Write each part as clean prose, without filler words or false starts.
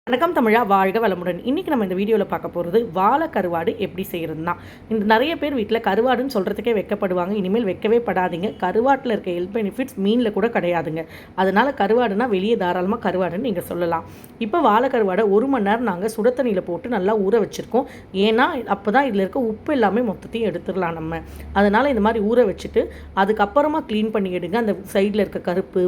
வணக்கம் தமிழா, வாழ்க வளமுடன். இன்றைக்கி நம்ம இந்த வீடியோவில் பார்க்க போகிறது வாழை கருவாடு எப்படி செய்கிறது தான். இந்த நிறைய பேர் வீட்டில் கருவாடுன்னு சொல்கிறதுக்கே வைக்கப்படுவாங்க. இனிமேல் வைக்கவே படாதீங்க. கருவாட்டில் இருக்க ஹெல்த் பெனிஃபிட்ஸ் மீனில் கூட கிடையாதுங்க. அதனால் கருவாடுனா வெளியே தாராளமாக கருவாடுன்னு நீங்கள் சொல்லலாம். இப்போ வாழை கருவாடை 1 மணி நேரம் நாங்கள் சுட தண்ணியில் போட்டு நல்லா ஊற வச்சுருக்கோம். ஏன்னா அப்போ தான் இதில் இருக்க உப்பு எல்லாமே மொத்தத்தையும் எடுத்துடலாம் நம்ம. அதனால் இந்த மாதிரி ஊற வச்சுட்டு அதுக்கப்புறமா க்ளீன் பண்ணி எடுங்க. அந்த சைடில் இருக்க கருப்பு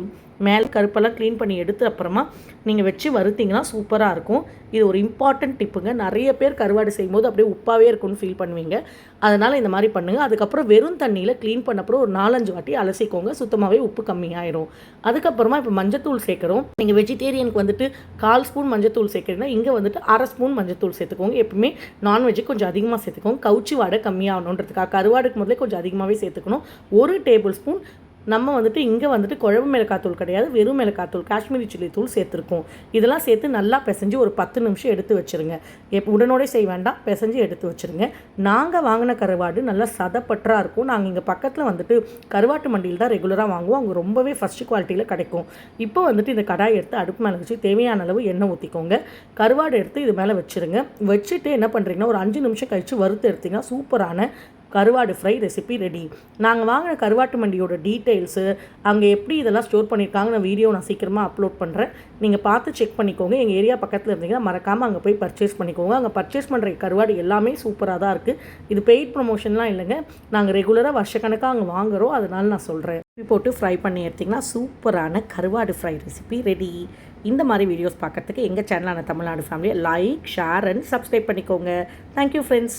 மேல் கருப்பெல்லாம் க்ளீன் பண்ணி எடுத்து அப்புறமா நீங்கள் வச்சு வறுத்திங்கன்னா சூப்பராக இருக்கும். இது ஒரு இம்பார்ட்டன்ட் டிப்புங்க. நிறைய பேர் கருவாடு செய்யும்போது அப்படியே உப்பாகவே இருக்கும்னு ஃபீல் பண்ணுவீங்க. அதனால் இந்த மாதிரி பண்ணுங்கள். அதுக்கப்புறம் வெறும் தண்ணியில் க்ளீன் பண்ண அப்புறம் ஒரு 4-5 வாட்டி அலசிக்கோங்க. சுத்தமாகவே உப்பு கம்மியாயிரும். அதுக்கப்புறமா இப்போ மஞ்சத்தூள் சேர்க்குறோம். நீங்கள் வெஜிடேரியனுக்கு வந்துட்டு 1/4 ஸ்பூன் மஞ்சத்தூள் சேர்க்குறீங்கன்னா இங்கே வந்துட்டு 1/2 ஸ்பூன் மஞ்சத்தூள் சேர்த்துக்கோங்க. எப்பவுமே நான்வெஜ்ஜுக்கு கொஞ்சம் அதிகமாக சேர்த்துக்கோங்க. கவுச்சி வாடை கம்மியாகணுன்றதுக்காக கருவாடுக்கு முதல்ல கொஞ்சம் அதிகமாகவே சேர்த்துக்கணும். 1 டேபிள் ஸ்பூன் நம்ம வந்துட்டு இங்கே வந்துட்டு குழம்பு மிளகாத்தூள் கிடையாது, வெறும் மிளகாத்தூள், காஷ்மீரி சில்லி தூள் சேர்த்துருக்கோம். இதெல்லாம் சேர்த்து நல்லா பிசைஞ்சு ஒரு 10 நிமிஷம் எடுத்து வச்சுருங்க. உடனோடே செய்ய வேண்டாம், பிசைஞ்சு எடுத்து வச்சுருங்க. நாங்கள் வாங்கின கருவாடு நல்லா சதப்பற்றாக இருக்கும். நாங்கள் இங்கே பக்கத்தில் வந்துட்டு கருவாட்டு மண்டியில் தான் ரெகுலராக வாங்குவோம். அவங்க ரொம்பவே ஃபஸ்ட்டு குவாலிட்டியில் கிடைக்கும். இப்போ வந்துட்டு இந்த கடாயை எடுத்து அடுப்பு மேலே வச்சு தேவையான அளவு எண்ணெய் ஊற்றிக்கோங்க. கருவாடு எடுத்து இது மேலே வச்சுருங்க. வச்சுட்டு என்ன பண்ணுறீங்கன்னா ஒரு 5 நிமிஷம் கழித்து வறுத்து எடுத்திங்கன்னா சூப்பரான கருவாடு ஃப்ரை ரெசிபி ரெடி. நாங்கள் வாங்கின கருவாட்டு மண்டியோட டீட்டெயில்ஸு, அங்கே எப்படி இதெல்லாம் ஸ்டோர் பண்ணியிருக்காங்க நான் சீக்கிரமாக அப்லோட் பண்ணுறேன். நீங்கள் பார்த்து செக் பண்ணிக்கோங்க. எங்கள் ஏரியா பக்கத்தில் இருந்தீங்கன்னா மறக்காமல் அங்கே போய் பர்ச்சேஸ் பண்ணிக்கோங்க. அங்கே பர்ச்சேஸ் பண்ணுற கருவாடு எல்லாமே சூப்பராக தான் இருக்குது. இது பெய்ட் ப்ரமோஷன்லாம் இல்லைங்க. நாங்கள் ரெகுலராக வருஷக்கணக்காக அங்கே வாங்குகிறோம். அதனால நான் சொல்கிறேன். போட்டு ஃப்ரை பண்ணி எடுத்திங்கன்னா சூப்பரான கருவாடு ஃப்ரை ரெசிபி ரெடி. இந்த மாதிரி வீடியோஸ் பார்க்குறதுக்கு எங்கள் சேனலான தமிழ்நாடு ஃபேமிலியை லைக், ஷேர் அண்ட் சப்ஸ்கிரைப் பண்ணிக்கோங்க. Thank you friends.